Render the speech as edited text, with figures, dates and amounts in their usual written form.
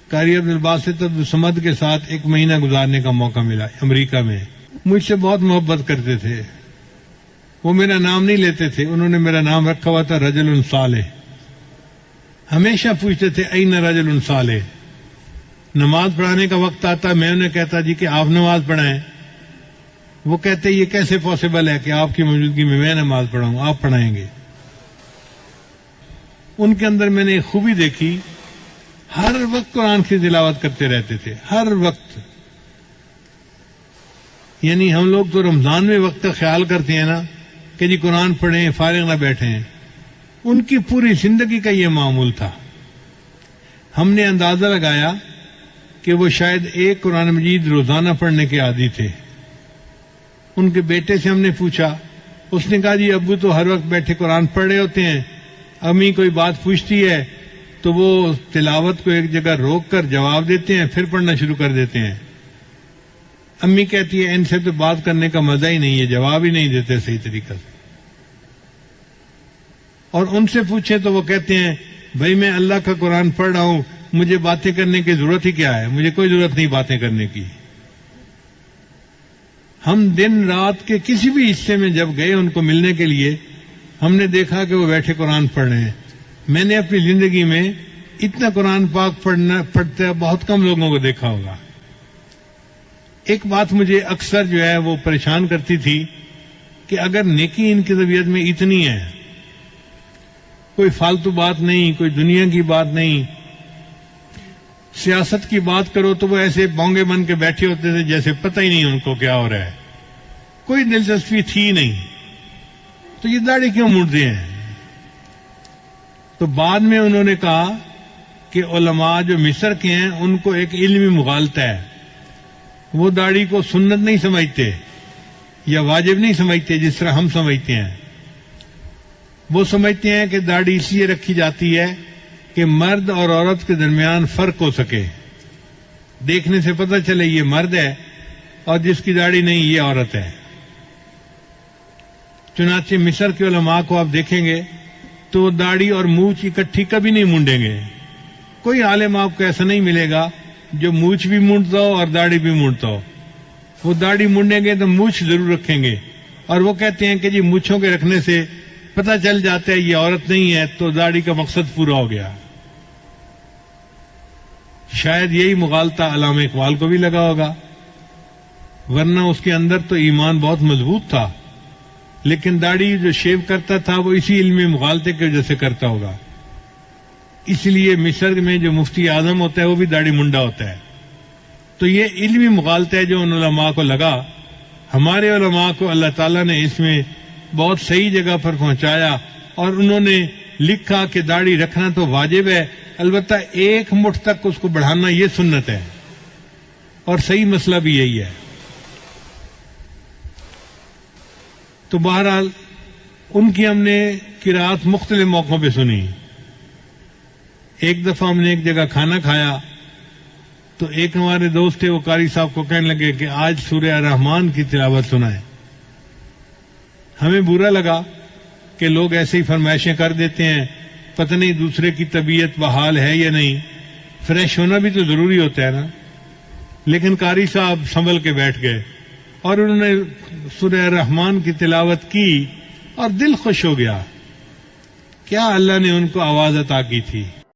قاری عبدالباسط عبدالصمد کے ساتھ 1 مہینہ گزارنے کا موقع ملا امریکہ میں. مجھ سے بہت محبت کرتے تھے. وہ میرا نام نہیں لیتے تھے, انہوں نے میرا نام رکھا ہوا تھا رجل صالح. ہمیشہ پوچھتے تھے این رجل صالح. نماز پڑھانے کا وقت آتا, میں انہیں کہتا جی کہ آپ نماز پڑھائیں. وہ کہتے یہ کیسے پاسبل ہے کہ آپ کی موجودگی میں نماز پڑھاؤں, آپ پڑھائیں گے. ان کے اندر میں نے ایک خوبی دیکھی, ہر وقت قرآن کی تلاوت کرتے رہتے تھے, ہر وقت. یعنی ہم لوگ تو رمضان میں وقت کا خیال کرتے ہیں نا کہ جی قرآن پڑھیں, فارغ نہ بیٹھیں. ان کی پوری زندگی کا یہ معمول تھا. ہم نے اندازہ لگایا کہ وہ شاید 1 قرآن مجید روزانہ پڑھنے کے عادی تھے. ان کے بیٹے سے ہم نے پوچھا, اس نے کہا جی ابو تو ہر وقت بیٹھے قرآن پڑھ رہے ہوتے ہیں, امی کوئی بات پوچھتی ہے تو وہ تلاوت کو ایک جگہ روک کر جواب دیتے ہیں, پھر پڑھنا شروع کر دیتے ہیں. امی کہتی ہے ان سے تو بات کرنے کا مزہ ہی نہیں ہے, جواب ہی نہیں دیتے صحیح طریقہ سے. اور ان سے پوچھیں تو وہ کہتے ہیں بھائی میں اللہ کا قرآن پڑھ رہا ہوں, مجھے باتیں کرنے کی ضرورت ہی کیا ہے, مجھے کوئی ضرورت نہیں باتیں کرنے کی. ہم دن رات کے کسی بھی حصے میں جب گئے ان کو ملنے کے لیے, ہم نے دیکھا کہ وہ بیٹھے قرآن پڑھ رہے ہیں. میں نے اپنی زندگی میں اتنا قرآن پاک پڑھتے بہت کم لوگوں کو دیکھا ہوگا. ایک بات مجھے اکثر جو ہے وہ پریشان کرتی تھی کہ اگر نیکی ان کی طبیعت میں اتنی ہے, کوئی فالتو بات نہیں, کوئی دنیا کی بات نہیں, سیاست کی بات کرو تو وہ ایسے بونگے بن کے بیٹھے ہوتے تھے جیسے پتہ ہی نہیں ان کو کیا ہو رہا ہے, کوئی دلچسپی تھی نہیں. تو یہ داڑھی کیوں مڑتے ہیں؟ تو بعد میں انہوں نے کہا کہ علماء جو مصر کے ہیں ان کو ایک علمی مغالطہ ہے, وہ داڑھی کو سنت نہیں سمجھتے یا واجب نہیں سمجھتے جس طرح ہم سمجھتے ہیں. وہ سمجھتے ہیں کہ داڑھی اس لیے رکھی جاتی ہے کہ مرد اور عورت کے درمیان فرق ہو سکے, دیکھنے سے پتہ چلے یہ مرد ہے اور جس کی داڑھی نہیں یہ عورت ہے. چنانچہ مصر کے علماء کو آپ دیکھیں گے تو وہ داڑھی اور مونچھ اکٹھی کبھی نہیں مونڈیں گے. کوئی عالم آپ کو ایسا نہیں ملے گا جو مونچھ بھی مونڈتا ہو اور داڑھی بھی مونڈتا ہو. وہ داڑھی مونڈیں گے تو مونچھ ضرور رکھیں گے, اور وہ کہتے ہیں کہ جی مونچھوں کے رکھنے سے پتہ چل جاتا ہے یہ عورت نہیں ہے, تو داڑھی کا مقصد پورا ہو گیا. شاید یہی مغالطہ علامہ اقبال کو بھی لگا ہوگا, ورنہ اس کے اندر تو ایمان بہت مضبوط تھا, لیکن داڑھی جو شیو کرتا تھا وہ اسی علمی مغالطے کی وجہ سے کرتا ہوگا. اس لیے مصر میں جو مفتی اعظم ہوتا ہے وہ بھی داڑھی منڈا ہوتا ہے. تو یہ علمی مغالطہ ہے جو ان علماء کو لگا. ہمارے علماء کو اللہ تعالیٰ نے اس میں بہت صحیح جگہ پر پہنچایا, اور انہوں نے لکھا کہ داڑھی رکھنا تو واجب ہے, البتہ 1 مٹھ تک اس کو بڑھانا یہ سنت ہے, اور صحیح مسئلہ بھی یہی ہے. تو بہرحال ان کی ہم نے قرات مختلف موقعوں پہ سنی. ایک دفعہ ہم نے ایک جگہ کھانا کھایا تو ایک ہمارے دوست تھے, وہ قاری صاحب کو کہنے لگے کہ آج سورہ الرحمن کی تلاوت سنائیں. ہمیں برا لگا کہ لوگ ایسے ہی فرمائشیں کر دیتے ہیں, پتہ نہیں دوسرے کی طبیعت بحال ہے یا نہیں, فریش ہونا بھی تو ضروری ہوتا ہے نا. لیکن قاری صاحب سنبھل کے بیٹھ گئے اور انہوں نے سورہ الرحمن کی تلاوت کی اور دل خوش ہو گیا. کیا اللہ نے ان کو آواز عطا کی تھی.